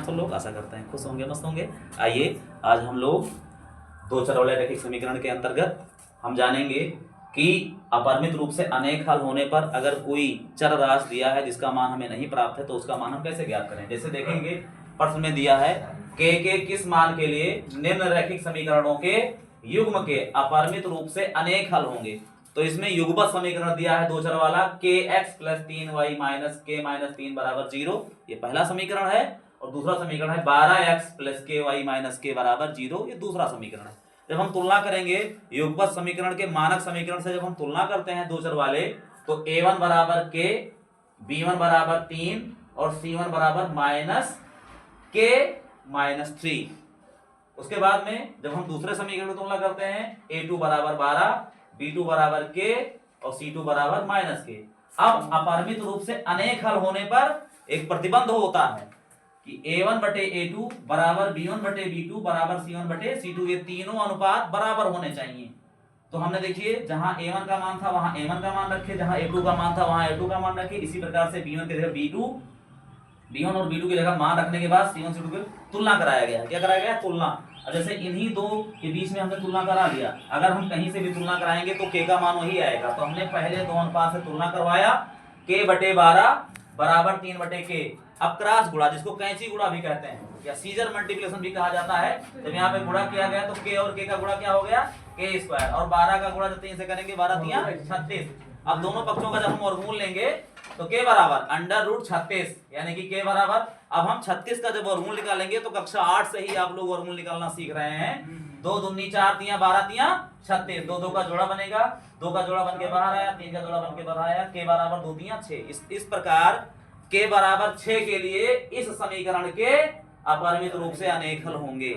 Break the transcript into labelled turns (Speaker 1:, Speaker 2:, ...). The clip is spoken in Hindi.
Speaker 1: सब लोग? आशा करते हैं खुश होंगे, मस्त होंगे। आइए आज हम लोग दो चर वाले रैखिक समीकरण के अंतर्गत हम जानेंगे कि अपरिमित रूप से अनेक हल होने पर अगर कोई चर राशि दिया है जिसका मान हमें नहीं प्राप्त है तो उसका मान हम कैसे ज्ञात करें। जैसे देखेंगे प्रश्न में दिया है के किस मान के लिए निम्न रैखिक समीकरणों के युग्म के अपरिमित रूप से अनेक हल होंगे। तो इसमें युगपत समीकरण दिया है दो चर वाला kx + 3y - k - 3 = 0, ये पहला समीकरण है। और दूसरा समीकरण है 12x + ky - k = 0, ये दूसरा समीकरण है। जब हम तुलना करेंगे युगपत समीकरण के मानक समीकरण से, जब हम तुलना करते हैं दो चर वाले, तो a1 = k, b1 = 3 और c1 = -k - 3। उसके बाद में जब हम दूसरे समीकरण की तुलना करते हैं a2 = 12, b2 = k और c2 = -k। अब अपरिमित रूप से अनेक हल होने पर एक प्रतिबंध होता है कि a1/a2 = b1/b2 = c1/c2, ये तीनों अनुपात बराबर होने चाहिए। तो हमने देखिए जहां a1 का मान था वहां a1 का मान रखे, जहां a2 का मान था वहां a2 का मान रखे। इसी प्रकार से b1 की जगह b1 और b2 की जगह मान रखने के बाद c1 c2 की तुलना कराया गया है। क्या कराया गया है? तुलना। अब जैसे इन्हीं दो के बीच में हमने तुलना करा दिया, अगर हम कहीं से भी तुलना कराएंगे तो k का मान वही आएगा। तो हमने पहले दो अनुपात से तुलना करवाया, k/12 = 3/k। अब क्रॉस गुणा, जिसको कैंची गुणा भी कहते हैं या सीजर मल्टीप्लिकेशन भी कहा जाता है, जब यहाँ पे गुणा किया गया तो k और k का गुणा क्या हो गया? k²। और 12 का गुणा जब 3 से करेंगे 12 × 36। अब दोनों पक्षों का जब हम वर्गमूल लेंगे तो k = √36, यानी कि k बराबर, अब हम 36 का जब वर्गमूल निकालेंगे तो कक्षा 8 से ही आप लोग वर्गमूल निकालना सीख रहे हैं। 2 दूनी 4, 3 12, 3 36, 2 2 का जोड़ा बनेगा, 2 का जोड़ा बन के बाहर आया, 3 का जोड़ा बन के बाहर आया, k = 2 3 6। इस प्रकार k = 6 के लिए इस समीकरण के अपरिमित रूप से अनेक हल होंगे।